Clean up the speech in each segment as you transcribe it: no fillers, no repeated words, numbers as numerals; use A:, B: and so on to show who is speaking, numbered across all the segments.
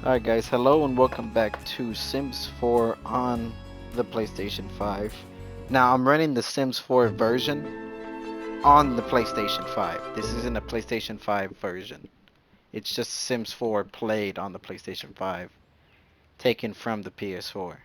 A: Alright guys, hello and welcome back to Sims 4 on the PlayStation 5. Now I'm running the Sims 4 version on the PlayStation 5. This isn't a PlayStation 5 version. It's just Sims 4 played on the PlayStation 5, taken from the PS4.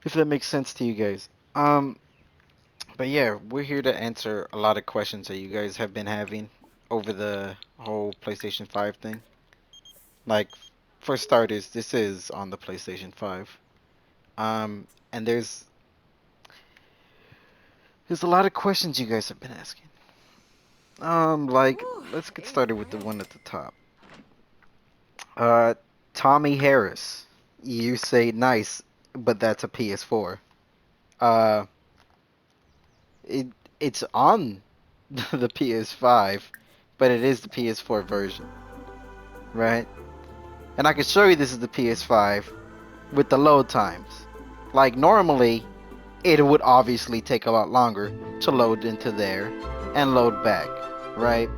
A: If that makes sense to you guys. But yeah, we're here to answer a lot of questions that you guys have been having over the whole PlayStation 5 thing. Like, for starters, this is on the PlayStation 5. And there's a lot of questions you guys have been asking. Like, let's get started with the one at the top. Uh, Tommy Harris. You say nice, but that's a PS4. Uh, it it's on the PS5, but it is the PS4 version, right? And I can show you this is the PS5 with the load times. Like normally, it would obviously take a lot longer to load into there and load back, right?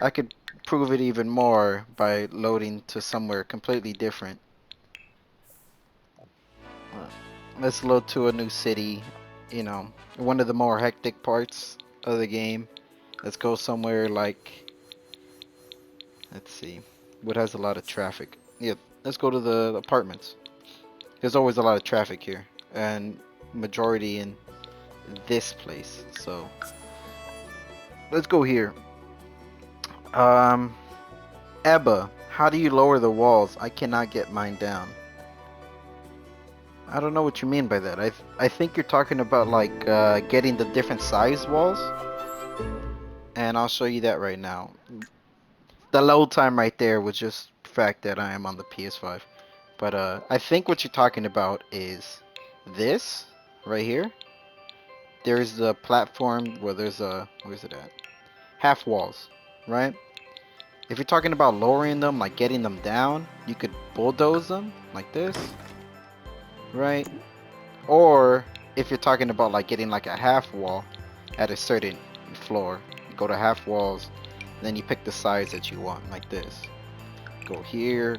A: I could prove it even more by loading to somewhere completely different. Uh, Let's load to a new city, you know, one of the more hectic parts of the game. Let's go somewhere like, let's see, what has a lot of traffic. Yeah, let's go to the apartments. There's always a lot of traffic here, and majority in this place. So let's go here. Um, Ebba, how do you lower the walls? I cannot get mine down. I don't know what you mean by that. I think you're talking about like getting the different size walls, and I'll show you that right now. The load time right there was just the fact that I am on the PS5. But I think what you're talking about is this right here. There's the platform where there's a where's it at? Half walls, right? If you're talking about lowering them, like getting them down, you could bulldoze them like this, right? Or if you're talking about like getting like a half wall at a certain floor, you go to half walls, then you pick the size that you want, like this. Go here,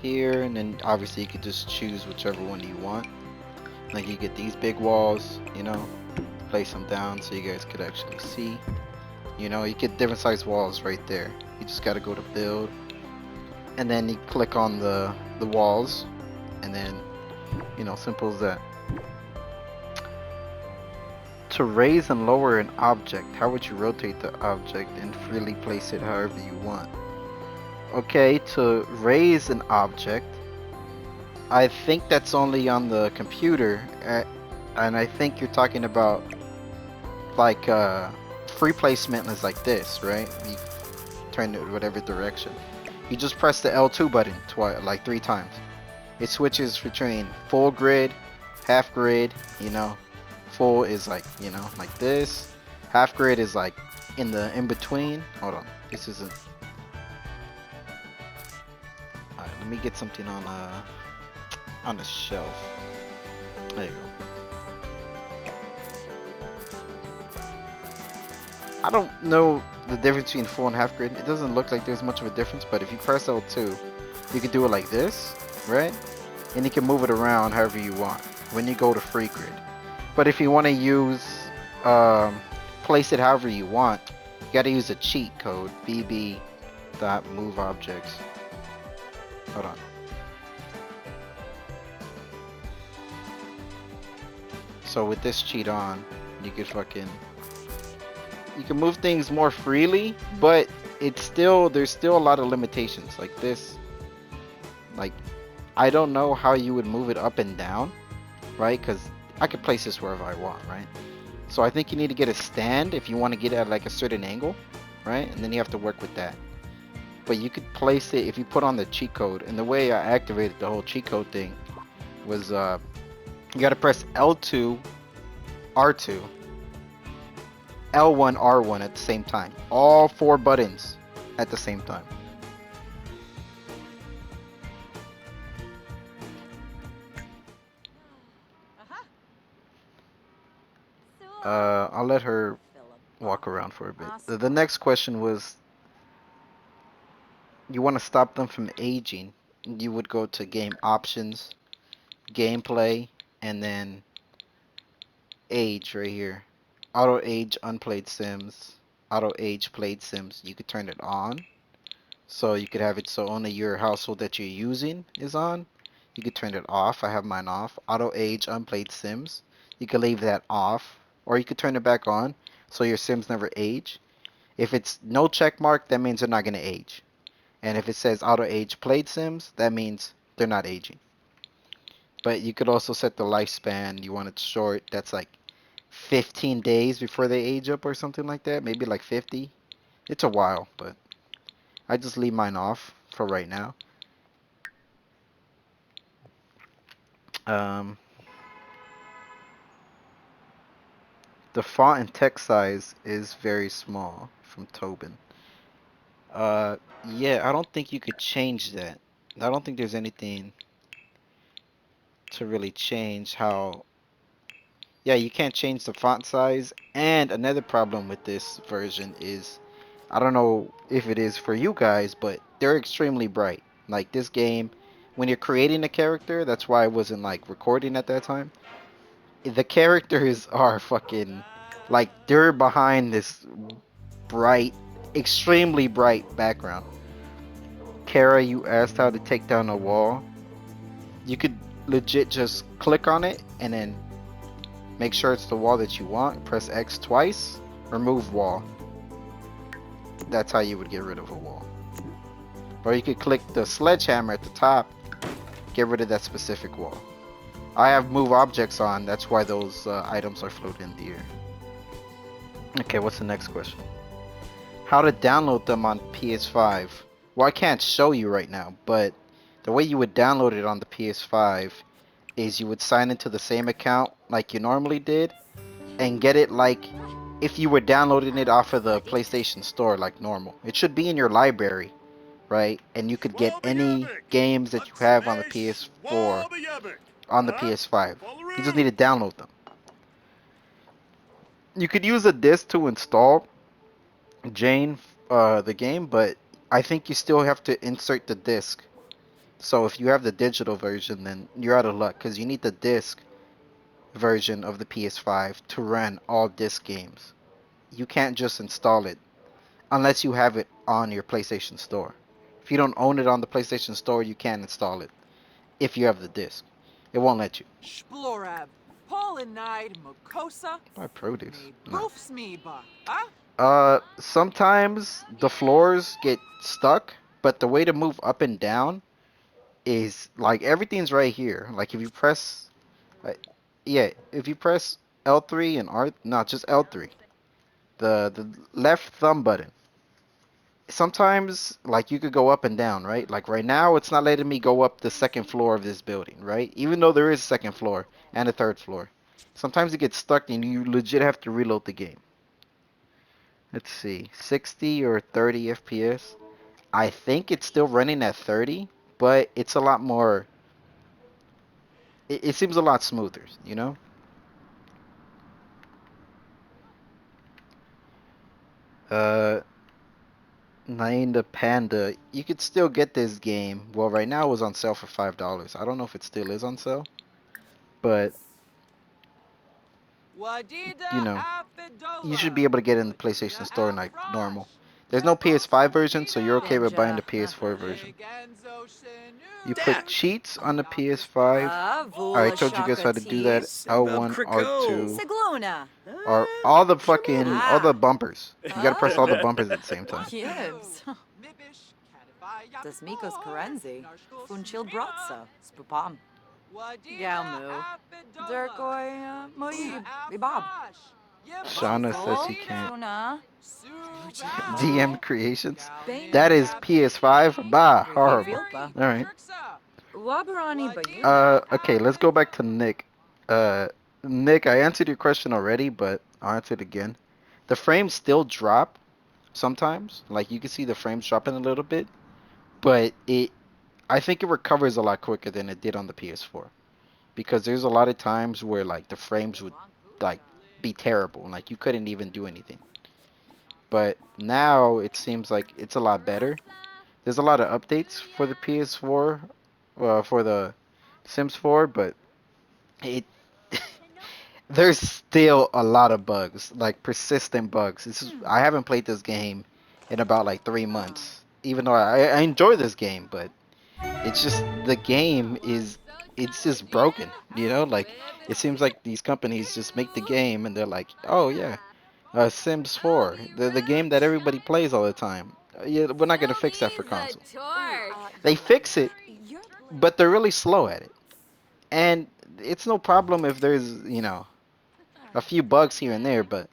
A: here, and then obviously you could just choose whichever one you want. Like you get these big walls, you know, place them down so you guys could actually see. You know, you get different size walls right there. You just gotta go to build, and then you click on the walls, and then you know, simple as that. To raise and lower an object, how would you rotate the object and freely place it however you want? Okay, to raise an object, I think that's only on the computer, and I think you're talking about like free placement is like this, right? You turn it whatever direction. You just press the L2 button twice, like 3 times. It switches between full grid, half grid, you know. Full is like, you know, like this. Half grid is like in the in between. Hold on. This isn't. Alright, let me get something on the shelf. There you go. I don't know the difference between full and half grid. It doesn't look like there's much of a difference, but if you press L2, you can do it like this, right? And you can move it around however you want when you go to free grid. But if you want to use, um, place it however you want, you got to use a cheat code, bb.moveObjects. Hold on. So with this cheat on, you could fucking, you can move things more freely, but there's still a lot of limitations. Like this, like, I don't know how you would move it up and down, right? Because I could place this wherever I want, right? So I think you need to get a stand if you want to get at like a certain angle, right? And then you have to work with that. But you could place it if you put on the cheat code. And the way I activated the whole cheat code thing was you got to press L2, R2, L1, R1 at the same time. All 4 buttons at the same time. I'll let her walk around for a bit. The next question was you want to stop them from aging, you would go to game options, gameplay, and then age right here. Auto age unplayed sims, auto age played sims. You could turn it on. So you could have it so only your household that you're using is on. You could turn it off. I have mine off. Auto age unplayed sims. You could leave that off. Or you could turn it back on so your sims never age. If it's no check mark, that means they're not going to age. And if it says auto age played sims, that means they're not aging. But you could also set the lifespan. You want it short. That's like 15 days before they age up or something like that. Maybe like 50. It's a while, but I just leave mine off for right now. Um, the font and text size is very small from Tobin. Uh, yeah, I don't think you could change that. I don't think there's anything to really change how. Yeah, you can't change the font size. And another problem with this version is, I don't know if it is for you guys, but they're extremely bright. Like this game, when you're creating a character, that's why I wasn't like recording at that time. The characters are fucking like they're behind this bright, extremely bright background. Kara, you asked how to take down a wall. You could legit just click on it and then make sure it's the wall that you want. Press X twice, remove wall. That's how you would get rid of a wall. Or you could click the sledgehammer at the top, get rid of that specific wall. I have move objects on, that's why those items are floating in the air. Okay, what's the next question? How to download them on PS5. Well, I can't show you right now, but the way you would download it on the PS5 is you would sign into the same account like you normally did and get it like if you were downloading it off of the PlayStation Store like normal. It should be in your library, right? And you could get any games that you have on the PS4 on the PS5. You just need to download them. You could use a disc to install Jane the game, but I think you still have to insert the disc. So if you have the digital version, then you're out of luck because you need the disc version of the PS5 to run all disc games. You can't just install it unless you have it on your PlayStation Store. If you don't own it on the PlayStation Store, you can't install it if you have the disc. It won't let you.
B: Splorab, Polinide, Mucosa,
A: Buy produce.
B: me
A: No.
B: boofs me ba, huh?
A: Sometimes the floors get stuck, but the way to move up and down is like everything's right here. Like if you press, uh, yeah, if you press L3 and R, not just L3, the left thumb button. Sometimes like you could go up and down, right? Like right now, it's not letting me go up the second floor of this building, right? Even though there is a second floor and a third floor. Sometimes it gets stuck and you legit have to reload the game. Let's see, 60 or 30 FPS. I think it's still running at 30, but it's a lot more. It seems a lot smoother, you know? Uh, Nain the Panda. You could still get this game. Well, right now it was on sale for $5. I don't know if it still is on sale, but you
B: Wadida
A: know, you should
B: Afidola,
A: be able to get it in the PlayStation
B: Wadida
A: Store like normal.
B: Afrosh,
A: There's no
B: Jabos
A: PS5 version, so you're okay
B: Wadida,
A: with buying the
C: Benja.
A: PS4 version.
B: Leganzo Shenu,
A: You put
C: Damn.
A: cheats on the
B: Yakis
A: PS5. I
C: Vula
A: told you guys
C: Shaka
A: how to do that.
C: T.
D: Suburb
A: L1,
D: Krakow.
A: R2,
C: Siglona.
A: or all the fucking all the
C: Ah.
A: bumpers. You gotta press all the bumpers at the same time.
C: Gibbs.
B: Mibish, Kadavaya,
C: Dasmikos Karenzi.
B: Narshkos
C: Funchil
B: Mila,
C: Bratsa. Spupam.
B: Wadida
C: Galmu.
B: Afidola,
C: Dirkoi Moib. Bibab.
A: Shauna says he
C: Bufo.
A: can't.
C: Suna.
A: DM creations.
C: Bain.
A: That is PS5. Bah, horrible.
C: Vilpa.
A: All right.
C: Wabarani Bayuna.
A: Okay, let's go back to Nick. Uh, Nick, I answered your question already, but I'll answer it again. The frames still drop sometimes. Like you can see the frames dropping a little bit, but I think it recovers a lot quicker than it did on the PS4 because there's a lot of times where like the frames would like be terrible, like you couldn't even do anything. But now it seems like it's a lot better. There's a lot of updates for the PS4, for the Sims 4, but it there's still a lot of bugs, like persistent bugs. I haven't played this game in about like 3 months, even though I enjoy this game, but it's just the game is it's just broken, you know? Like it seems like these companies just make the game and they're like, "Oh yeah, Sims 4, the game that everybody plays all the time. Yeah, we're not gonna fix that for console." They fix it,
C: You're
A: but they're really slow at it. And it's no problem if there's, a few bugs here and there, but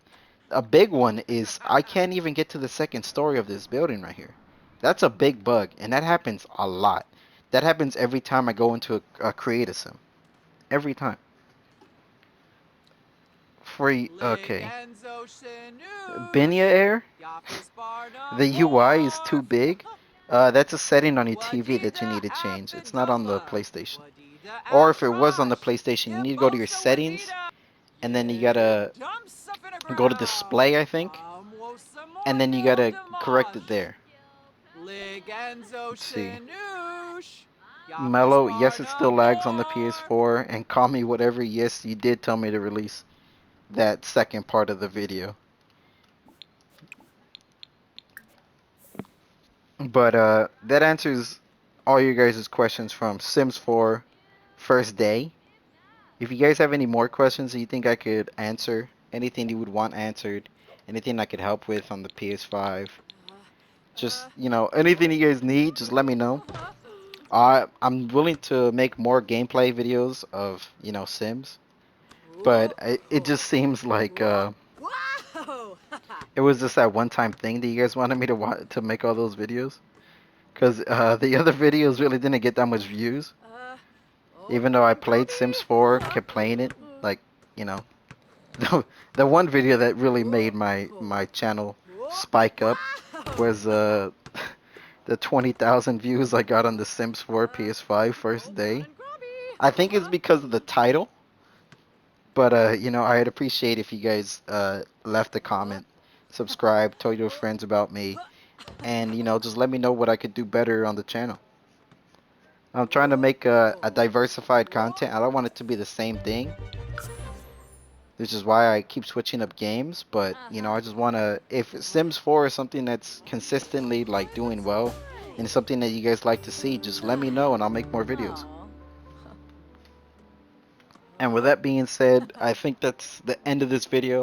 A: a big one is I can't even get to the second story of this building right here. That's a big bug, and that happens a lot. That happens every time I go into a create a sim. Every time. Free. Okay.
B: Ligenzo Shinoosh.
A: Benya Air.
B: Yapis Barnum
A: The UI is too
B: Morph.
A: big. That's a setting on your TV that you
B: Wadida
A: need to change. It's not on the
B: Appendola.
A: PlayStation.
B: Wadida
A: Or if it was on the
B: Altrosh.
A: PlayStation, you need to go to your
B: Yebosa
A: settings,
B: Wadida.
A: and then you
B: Ye
A: gotta
B: Dumsa
A: go to
B: Finneground.
A: display, I think,
B: Amwosa
A: and then you
B: Mornil
A: gotta correct it
B: Demosh.
A: there.
B: Ligenzo
A: Let's see.
B: Shinoosh. Yapis
A: Mellow, yes, it still
B: Barnum
A: lags on the
B: Morph.
A: PS4, and call me whatever. Yes, you did tell me to release that second part of the video. But that answers all you guys' questions from Sims 4 first day. If you guys have any more questions that you think I could answer, anything you would want answered, anything I could help with on the PS5, just, anything you guys need, just let me know. I'm willing to make more gameplay videos of, Sims, but it just seems like
C: Wow!
A: it was just that one-time thing that you guys wanted me to make all those videos. Because the other videos really didn't get that much views, even though I played Sims 4, kept playing it. Like, you know, the one video that really made my channel spike up was the 20,000 views I got on the Sims 4 PS5 first day. I think it's because of the title, but I'd appreciate if you guys left a comment, subscribe, told your friends about me, and just let me know what I could do better on the channel. I'm trying to make a diversified content. I don't want it to be the same thing. This is why I keep switching up games, but I just want to, if Sims 4 is something that's consistently like doing well and something that you guys like to see, just let me know and I'll make more videos. And with that being said, I think that's the end of this video.